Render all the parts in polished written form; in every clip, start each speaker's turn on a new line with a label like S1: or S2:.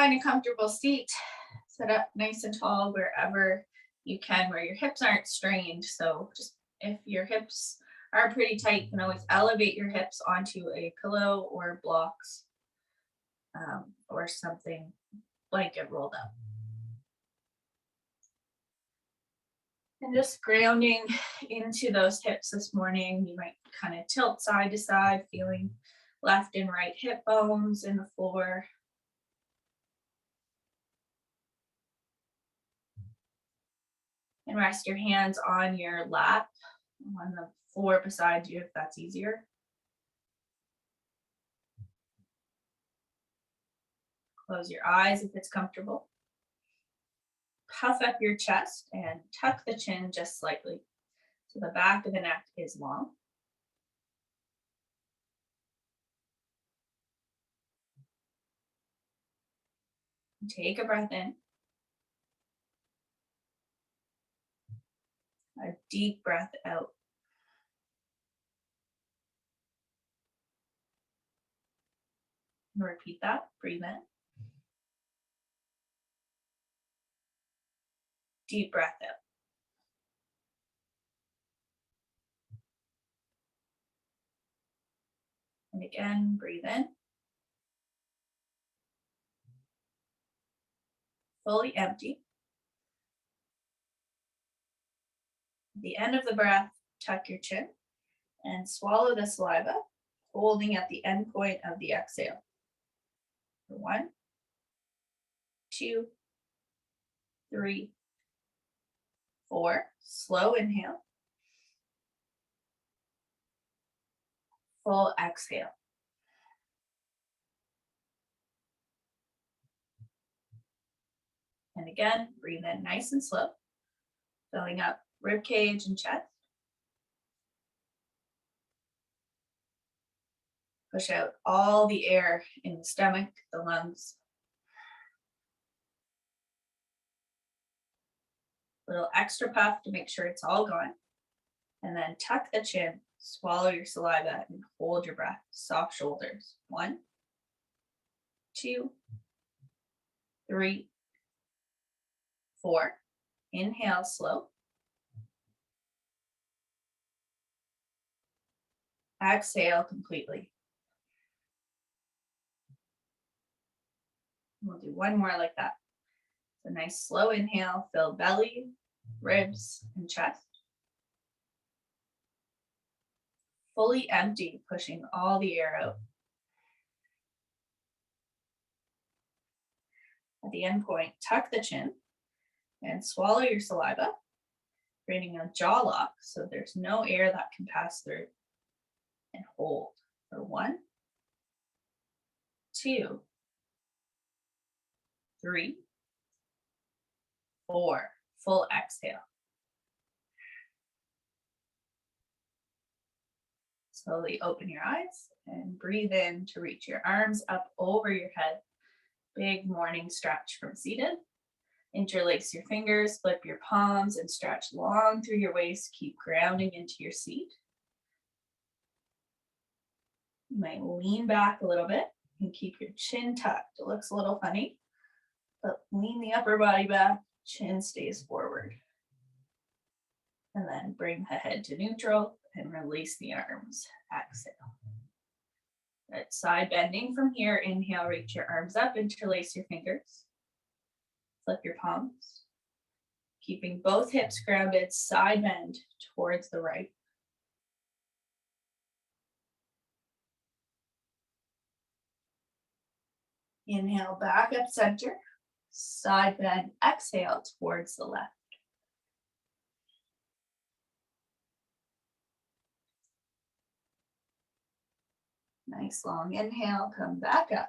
S1: Find a comfortable seat, sit up nice and tall wherever you can, where your hips aren't strained. So just if your hips are pretty tight, you can always elevate your hips onto a pillow or blocks or something, blanket rolled up. And just grounding into those hips this morning. You might kind of tilt side to side, feeling left and right hip bones in the floor. And rest your hands on your lap, on the floor beside you if that's easier. Close your eyes if it's comfortable. Puff up your chest and tuck the chin just slightly so the back of the neck is long. Take a breath in. A deep breath out. And repeat that. Breathe in. Deep breath out. And again, breathe in. Fully empty. At the end of the breath, tuck your chin and swallow the saliva, holding at the end point of the exhale. 1, 2, 3, 4. Slow inhale. Full exhale. And again, breathe in nice and slow, filling up rib cage and chest. Push out all the air in the stomach, the lungs. Little extra puff to make sure it's all gone. And then tuck the chin, swallow your saliva, and hold your breath. Soft shoulders. 1, 2, 3, 4. Inhale slow. Exhale completely. We'll do one more like that. So nice slow inhale, fill belly, ribs, and chest. Fully empty, pushing all the air out. At the end point, tuck the chin and swallow your saliva, creating a jaw lock so there's no air that can pass through. And hold for 1, 2, 3, 4. Full exhale. Slowly open your eyes and breathe in to reach your arms up over your head. Big morning stretch from seated. Interlace your fingers, flip your palms, and stretch long through your waist. Keep grounding into your seat. You might lean back a little bit and keep your chin tucked. It looks a little funny, but lean the upper body back, chin stays forward. And then bring the head to neutral and release the arms. Exhale. Good. Side bending from here. Inhale, reach your arms up, interlace your fingers. Flip your palms. Keeping both hips grounded, side bend towards the right. Inhale, back up center. Side bend, exhale towards the left. Nice long inhale, come back up.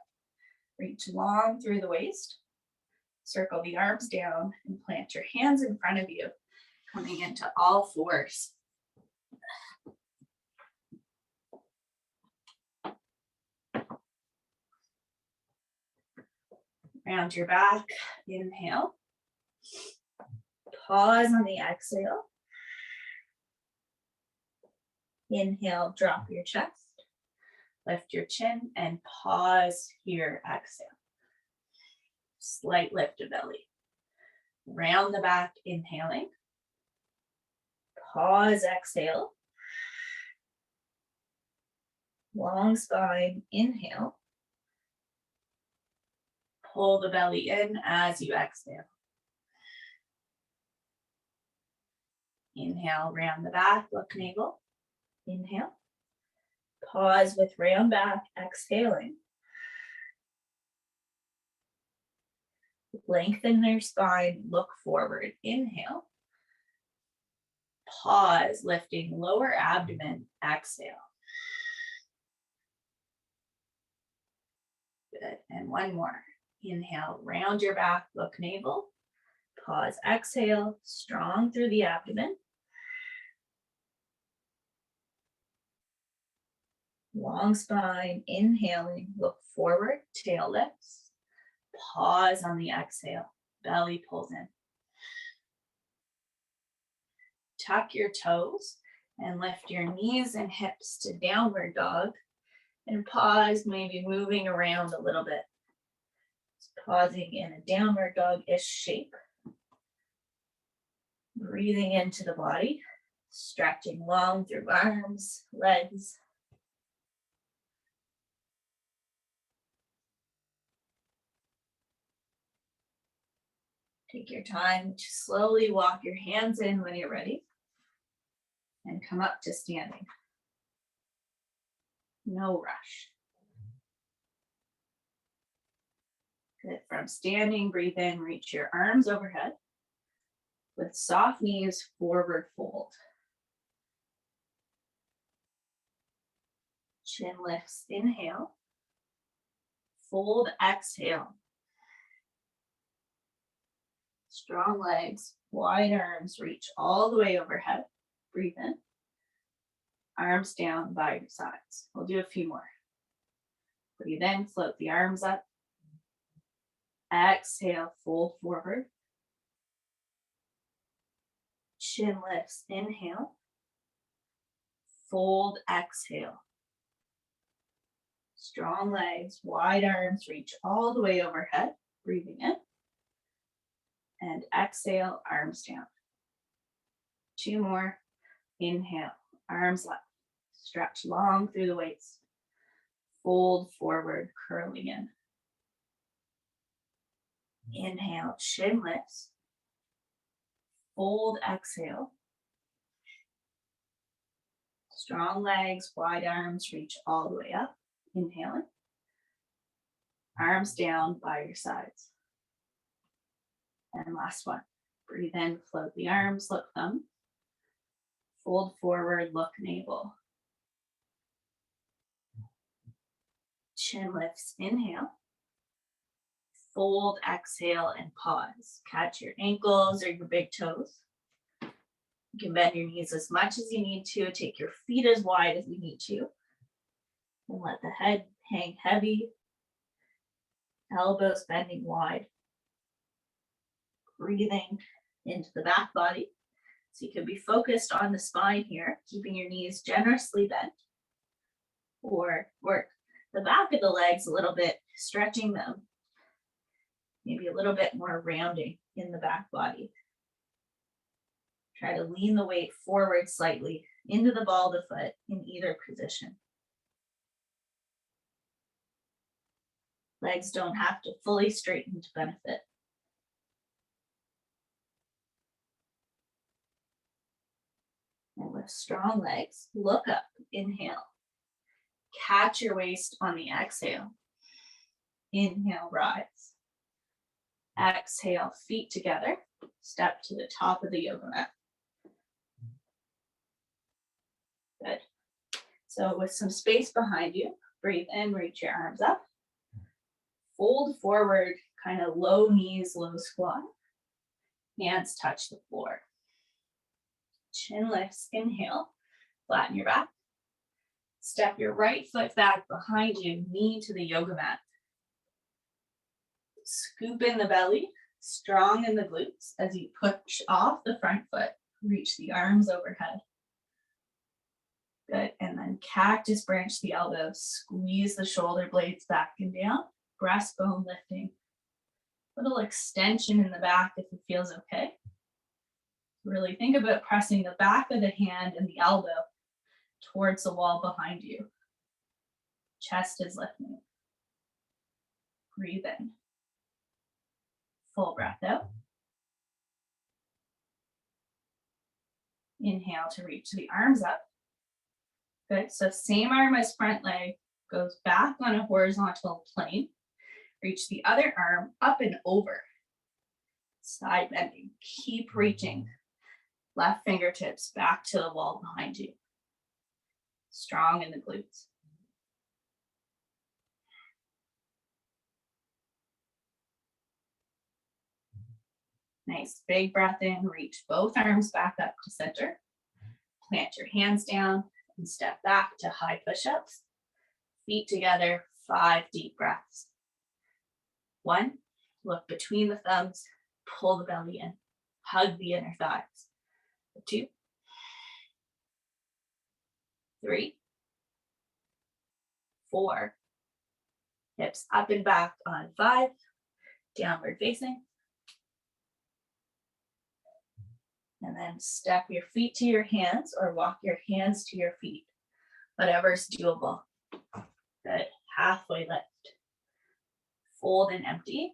S1: Reach long through the waist. Circle the arms down and plant your hands in front of you, coming into all fours. Round your back, inhale. Pause on the exhale. Inhale, drop your chest. Lift your chin and pause here, exhale. Slight lift of belly. Round the back, inhaling. Pause, exhale. Long spine, inhale. Pull the belly in as you exhale. Inhale, round the back, look navel. Inhale. Pause with round back, exhaling. Lengthen their spine, look forward. Inhale. Pause, lifting lower abdomen, exhale. Good, and one more. Inhale, round your back, look navel. Pause, exhale, strong through the abdomen. Long spine, inhaling, look forward, tail lifts. Pause on the exhale, belly pulls in. Tuck your toes and lift your knees and hips to downward dog. And pause, maybe moving around a little bit. Just pausing in a downward dog-ish shape. Breathing into the body, stretching long through arms, legs. Take your time to slowly walk your hands in when you're ready and come up to standing. No rush. Good. From standing, breathe in, reach your arms overhead. With soft knees, forward fold. Chin lifts, inhale. Fold, exhale. Strong legs, wide arms, reach all the way overhead. Breathe in. Arms down by your sides. We'll do a few more. Breathe in, float the arms up. Exhale, fold forward. Chin lifts, inhale. Fold, exhale. Strong legs, wide arms, reach all the way overhead. Breathing in. And exhale, arms down. Two more. Inhale, arms up. Stretch long through the waist. Fold forward, curling in. Inhale, chin lifts. Fold, exhale. Strong legs, wide arms, reach all the way up. Inhaling. Arms down by your sides. And last one. Breathe in, float the arms, look thumb. Fold forward, look navel. Chin lifts, inhale. Fold, exhale, and pause. Catch your ankles or your big toes. You can bend your knees as much as you need to. Take your feet as wide as you need to. And let the head hang heavy. Elbows bending wide. Breathing into the back body. So you can be focused on the spine here, keeping your knees generously bent. Or work the back of the legs a little bit, stretching them. Maybe a little bit more rounding in the back body. Try to lean the weight forward slightly into the ball of the foot in either position. Legs don't have to fully straighten to benefit. And with strong legs, look up, inhale. Catch your waist on the exhale. Inhale, rise. Exhale, feet together. Step to the top of the yoga mat. Good. So with some space behind you, breathe in, reach your arms up. Fold forward, kind of low knees, low squat. Hands touch the floor. Chin lifts, inhale. Flatten your back. Step your right foot back behind you, knee to the yoga mat. Scoop in the belly, strong in the glutes as you push off the front foot. Reach the arms overhead. Good, and then cactus branch the elbows. Squeeze the shoulder blades back and down. Breastbone lifting. Little extension in the back if it feels okay. Really think about pressing the back of the hand and the elbow towards the wall behind you. Chest is lifting. Breathe in. Full breath out. Inhale to reach the arms up. Good. So same arm as front leg goes back on a horizontal plane. Reach the other arm up and over. Side bending. Keep reaching. Left fingertips back to the wall behind you. Strong in the glutes. Nice, big breath in, reach both arms back up to center. Plant your hands down and step back to high push-ups. Feet together, 5 deep breaths. 1, look between the thumbs, pull the belly in, hug the inner thighs. 2, 3, 4, hips up and back on 5, downward facing. And then step your feet to your hands or walk your hands to your feet. Whatever's doable. Good. Halfway lift. Fold and empty.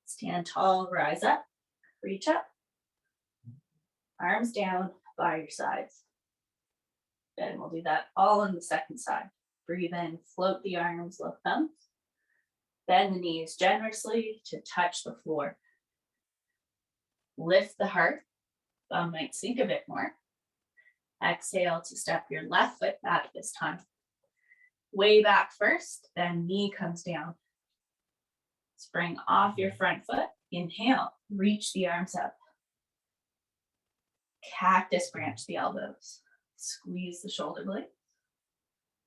S1: Stand tall, rise up, reach up. Arms down by your sides. Good. We'll do that all on the second side. Breathe in, float the arms, lift thumbs. Bend the knees generously to touch the floor. Lift the heart, thumb might sink a bit more. Exhale to step your left foot back this time. Way back first, then knee comes down. Spring off your front foot. Inhale, reach the arms up. Cactus branch the elbows. Squeeze the shoulder blades.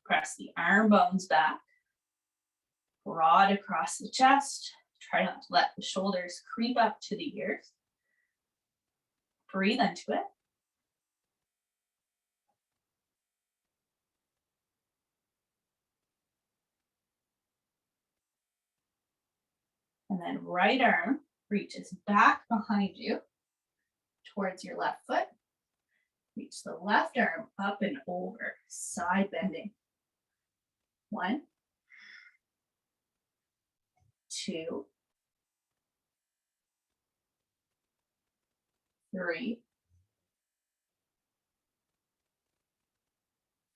S1: Press the arm bones back. Broad across the chest. Try not to let the shoulders creep up to the ears. Breathe into it. And then right arm reaches back behind you towards your left foot. Reach the left arm up and over, side bending. 1, 2, 3,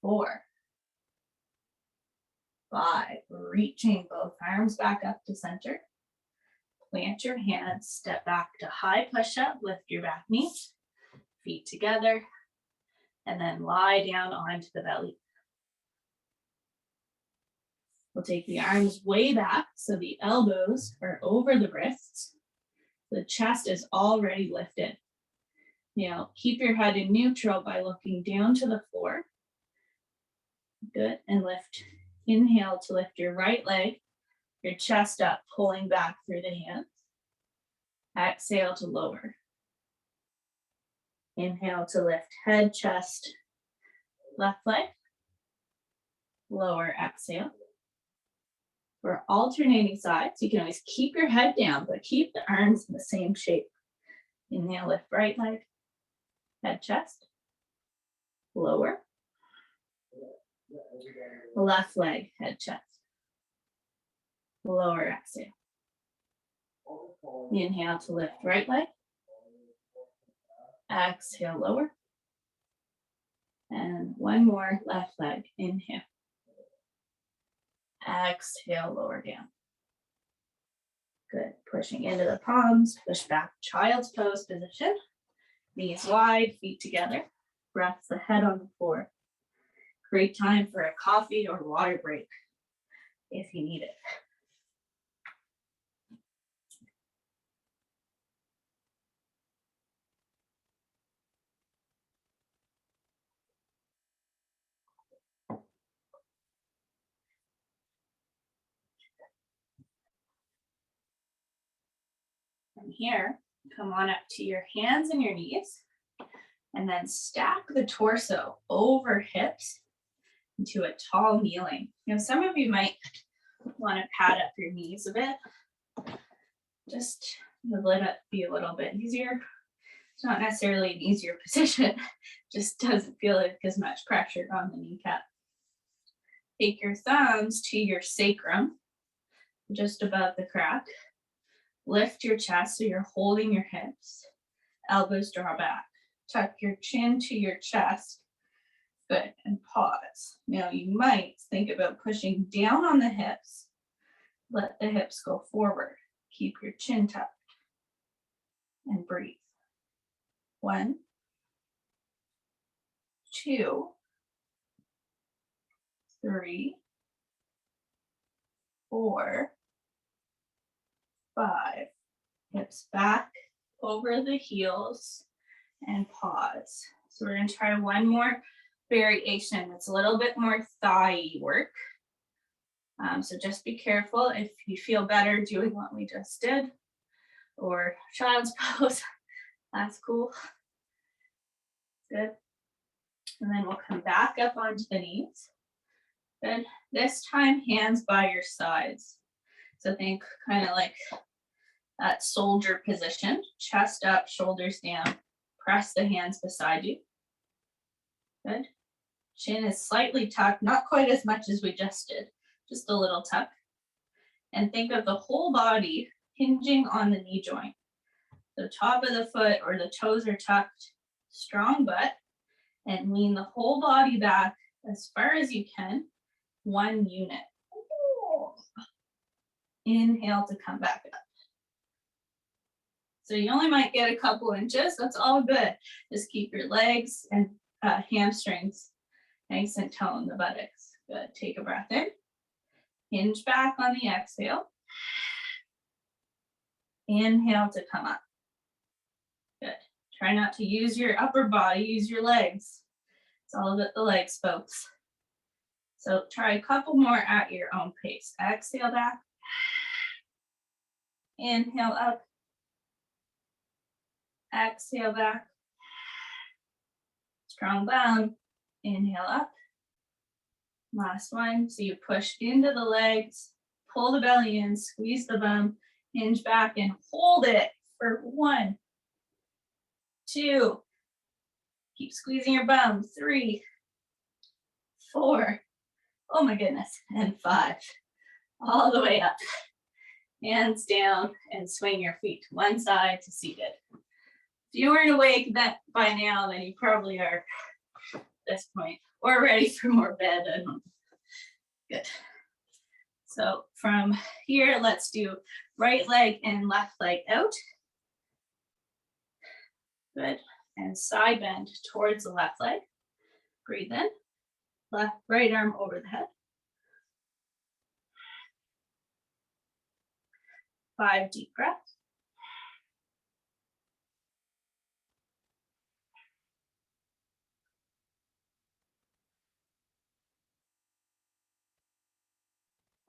S1: 4, 5. Reaching both arms back up to center. Plant your hands, step back to high push-up, lift your back knee, feet together, and then lie down onto the belly. We'll take the arms way back so the elbows are over the wrists. The chest is already lifted. Now, keep your head in neutral by looking down to the floor. Good, and lift. Inhale to lift your right leg, your chest up, pulling back through the hands. Exhale to lower. Inhale to lift head, chest, left leg. Lower, exhale. For alternating sides, you can always keep your head down, but keep the arms in the same shape. Inhale, lift right leg, head, chest, lower. Left leg, head, chest, lower, exhale. Inhale to lift right leg. Exhale, lower. And one more, left leg, inhale. Exhale, lower down. Good, pushing into the palms, push back, child's pose position. Knees wide, feet together. Rest the head on the floor. Great time for a coffee or water break if you need it. From here, come on up to your hands and your knees, and then stack the torso over hips into a tall kneeling. Some of you might want to pad up your knees a bit. just to let it be a little bit easier. It's not necessarily an easier position, just doesn't feel like as much pressure on the kneecap. Take your thumbs to your sacrum, just above the crack. Lift your chest so you're holding your hips. Elbows draw back. Tuck your chin to your chest. Good, and pause. Now you might think about pushing down on the hips. Let the hips go forward. Keep your chin tucked. And breathe. 1, 2, 3, 4, 5. Hips back over the heels and pause. So we're going to try one more variation. It's a little bit more thigh work. So just be careful if you feel better doing what we just did, or child's pose. That's cool. Good. And then we'll come back up onto the knees. Good. This time, hands by your sides. So think kind of like that soldier position. Chest up, shoulders down. Press the hands beside you. Good. Chin is slightly tucked, not quite as much as we just did, just a little tuck. And think of the whole body hinging on the knee joint. The top of the foot or the toes are tucked, strong butt, and lean the whole body back as far as you can, 1 unit. Inhale to come back up. So you only might get a couple inches, that's all good. Just keep your legs and hamstrings nice and toned, the buttocks. Good, take a breath in. Hinge back on the exhale. Inhale to come up. Good. Try not to use your upper body, use your legs. It's all about the legs, folks. So try a couple more at your own pace. Exhale back. Inhale up. Exhale back. Strong bound. Inhale up. Last one. So you push into the legs, pull the belly in, squeeze the bum, hinge back and hold it for 1, 2. Keep squeezing your bum. 3, 4. Oh my goodness. And 5. All the way up. Hands down and swing your feet to one side to seated. If you weren't awake by now, then you probably are at this point, or ready for more bed. I don't know. Good. So from here, let's do right leg and left leg out. Good. And side bend towards the left leg. Breathe in. Right arm over the head. 5 deep breaths.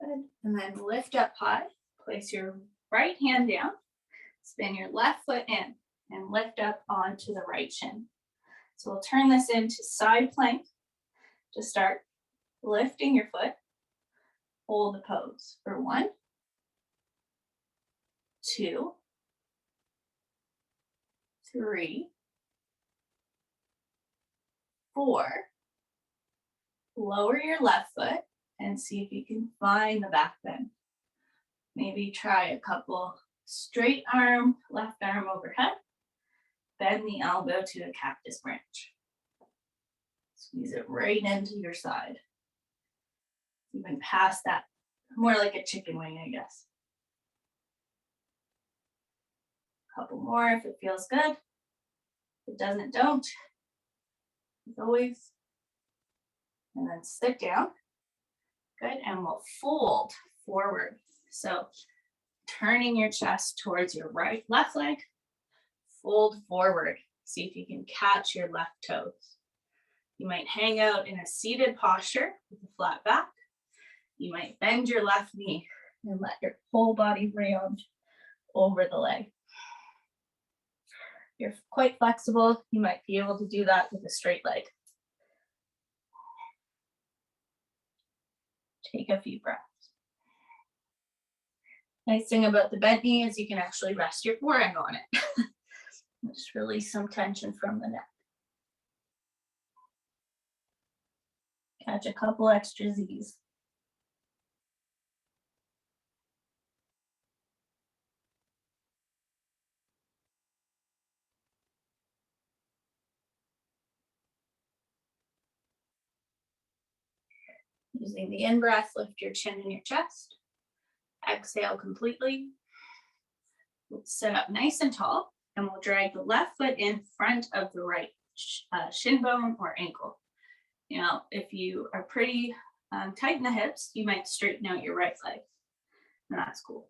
S1: Good. And then lift up high. Place your right hand down. Spin your left foot in and lift up onto the right shin. So we'll turn this into side plank to start. Lifting your foot. Hold the pose for 1, 2, 3, 4. Lower your left foot and see if you can find the back bend. Maybe try a couple straight arm, left arm overhead. Bend the elbow to a cactus branch. Squeeze it right into your side. Even past that, more like a chicken wing, I guess. Couple more if it feels good. If it doesn't, don't. As always. And then sit down. Good, and we'll fold forward. So turning your chest towards your left leg, fold forward. See if you can catch your left toes. You might hang out in a seated posture with a flat back. You might bend your left knee and let your whole body round over the leg. You're quite flexible. You might be able to do that with a straight leg. Take a few breaths. Nice thing about the bent knee is you can actually rest your forehand on it. Just release some tension from the neck. Catch a couple extra Z's. Using the in-breath, lift your chin and your chest. Exhale completely. Let's sit up nice and tall, and we'll drag the left foot in front of the right shin bone or ankle. Now, if you are pretty tight in the hips, you might straighten out your right leg, and that's cool.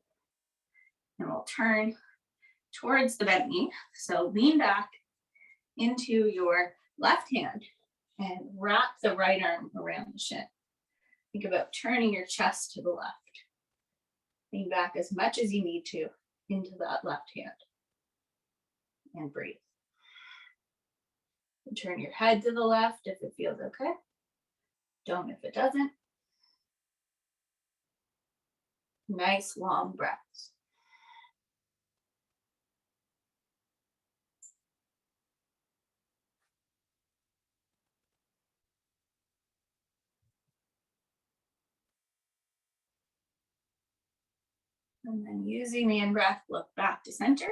S1: And we'll turn towards the bent knee. So lean back into your left hand and wrap the right arm around the shin. Think about turning your chest to the left. Lean back as much as you need to into that left hand. And breathe. And turn your head to the left if it feels okay. Don't if it doesn't. Nice long breaths. And then using the in-breath, look back to center.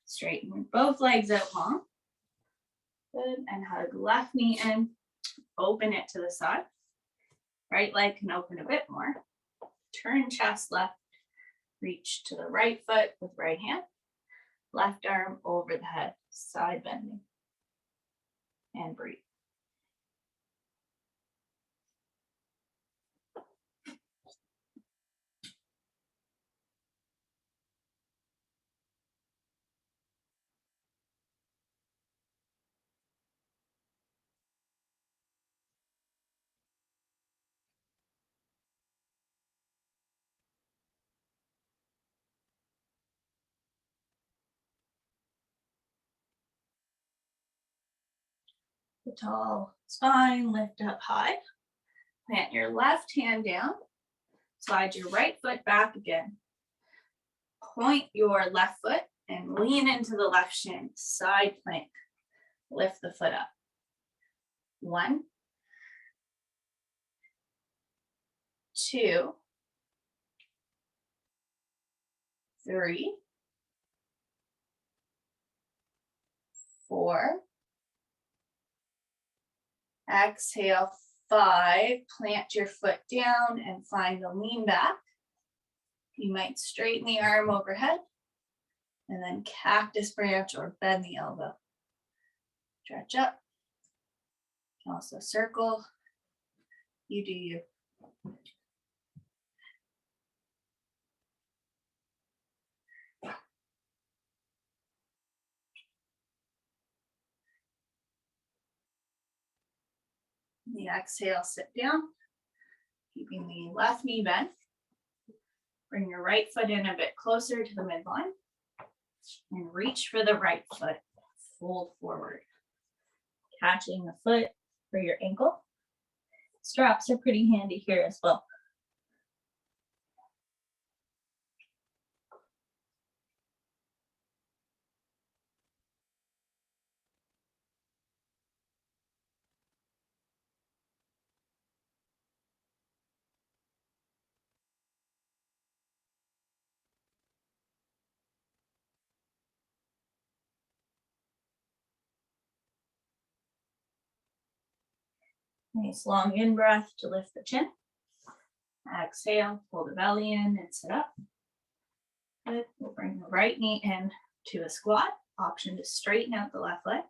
S1: Straighten both legs out long. Good. And hug left knee in. Open it to the side. Right leg can open a bit more. Turn chest left. Reach to the right foot with right hand. Left arm over the head. Side bending. And breathe. The tall spine, lift up high. Plant your left hand down. Slide your right foot back again. Point your left foot and lean into the left shin. Side plank. Lift the foot up. 1, 2, 3, 4. Exhale, 5. Plant your foot down and find the lean back. You might straighten the arm overhead and then cactus branch or bend the elbow. Stretch up. You can also circle. You do you. The exhale, sit down, keeping the left knee bent. Bring your right foot in a bit closer to the midline and reach for the right foot. Fold forward. Catching the foot for your ankle. Straps are pretty handy here as well. Nice long in-breath to lift the chin. Exhale, pull the belly in and sit up. Good. We'll bring the right knee in to a squat. Option to straighten out the left leg.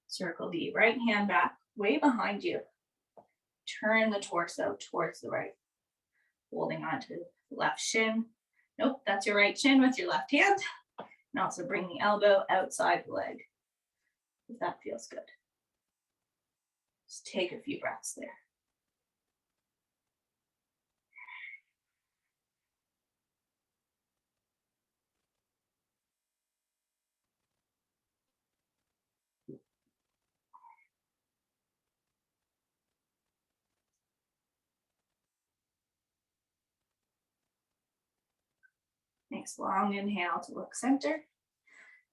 S1: Circle the right hand back, way behind you. Turn the torso towards the right. Holding onto the left shin. Nope, that's your right shin with your left hand. And also bring the elbow outside the leg, if that feels good. Just take a few breaths there. Nice long inhale to look center.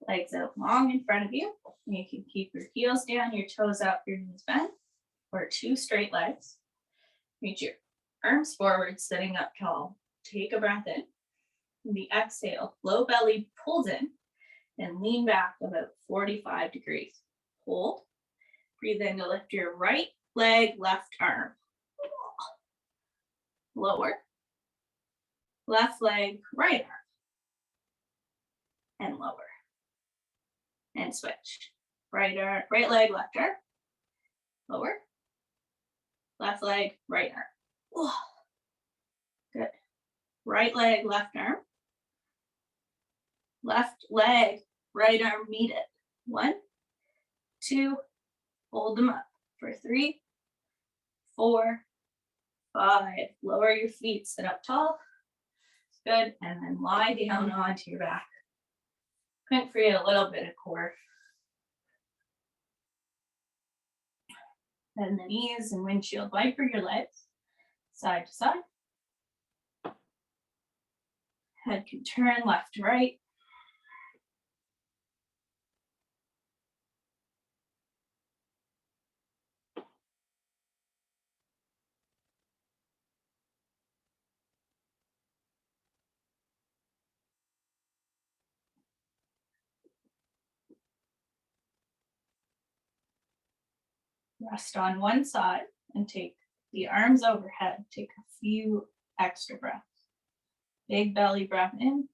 S1: Legs out long in front of you. You can keep your heels down, your toes up, your knees bent, or two straight legs. Reach your arms forward, sitting up tall. Take a breath in. And the exhale, low belly pulls in and lean back about 45 degrees. Hold. Breathe in to lift your right leg, left arm. Lower. Left leg, right arm. And lower. And switch. Right leg, left arm. Lower. Left leg, right arm. Good. Right leg, left arm. Left leg, right arm, meet it. 1, 2, hold them up for 3, 4, 5. Lower your feet, sit up tall. Good, and then lie down onto your back. Couldn't create a little bit of core. Bend the knees and windshield wiper your legs, side to side. Head can turn left to right. Rest on one side and take the arms overhead. Take a few extra breaths. Big belly breath in.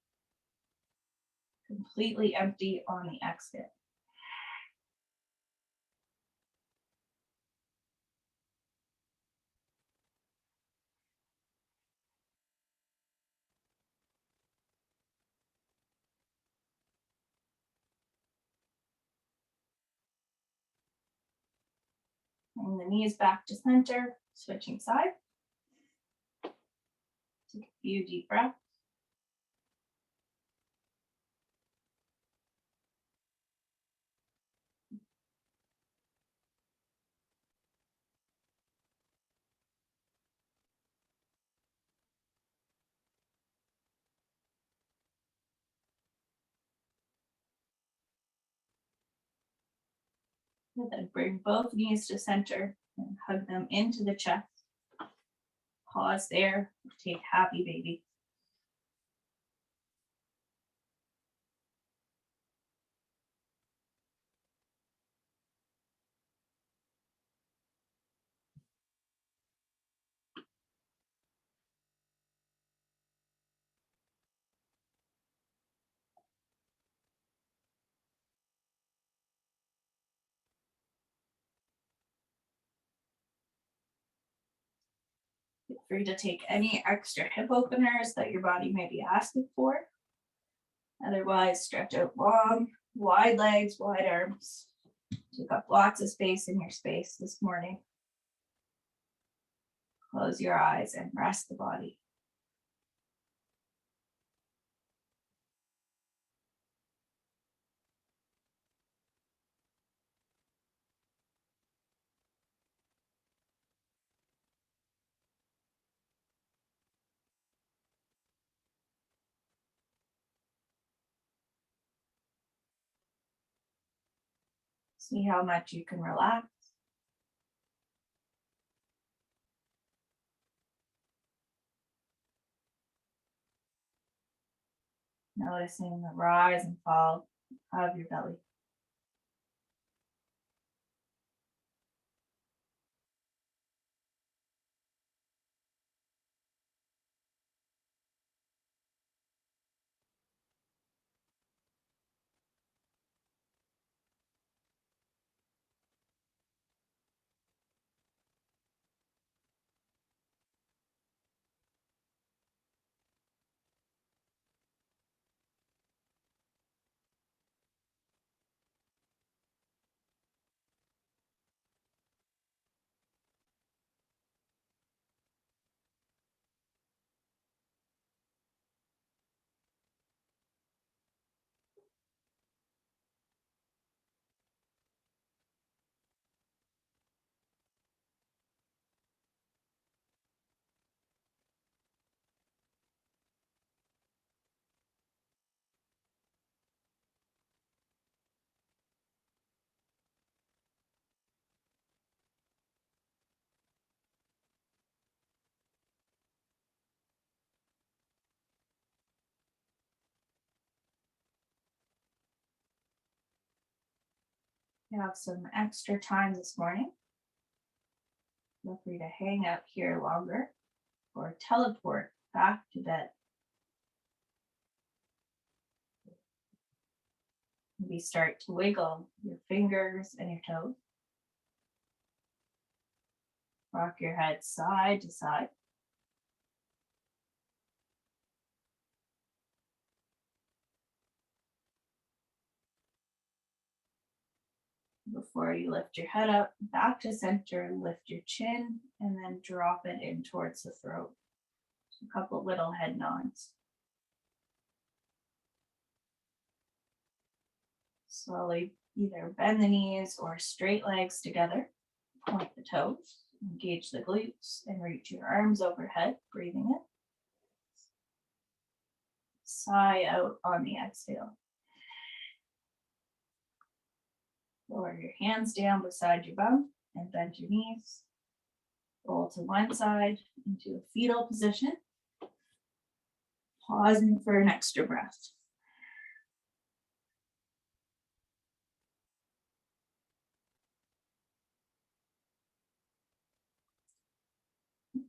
S1: Completely empty on the exhale. Bring the knees back to center, switching side. Take a few deep breaths. And then bring both knees to center and hug them into the chest. Pause there, take happy baby. Feel free to take any extra hip openers that your body may be asking for. Otherwise, stretch out long, wide legs, wide arms. Take up lots of space in your space this morning. Close your eyes and rest the body. See how much you can relax. Noticing the rise and fall of your belly. You have some extra time this morning. Feel free to hang out here longer or teleport back to bed. Maybe start to wiggle your fingers and your toes. Rock your head side to side. Before you lift your head up back to center, lift your chin and then drop it in towards the throat. So a couple little head nods. Slowly either bend the knees or straight legs together. Point the toes, engage the glutes, and reach your arms overhead, breathing in. Sigh out on the exhale. Lower your hands down beside your bum and bend your knees. Roll to one side into a fetal position. Pausing for an extra breath.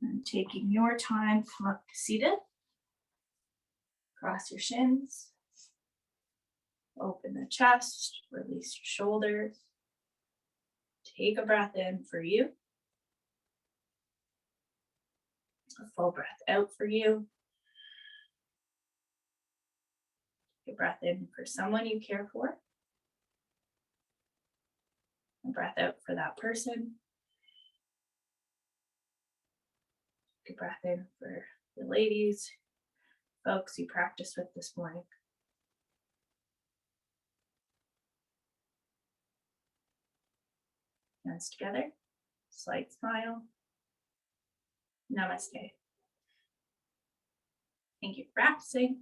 S1: And taking your time, come up to seated. Cross your shins. Open the chest, release your shoulders. Take a breath in for you. A full breath out for you. Take a breath in for someone you care for. A breath out for that person. Take a breath in for the ladies, folks you practiced with this morning. Hands together, slight smile. Namaste. Thank you for practicing.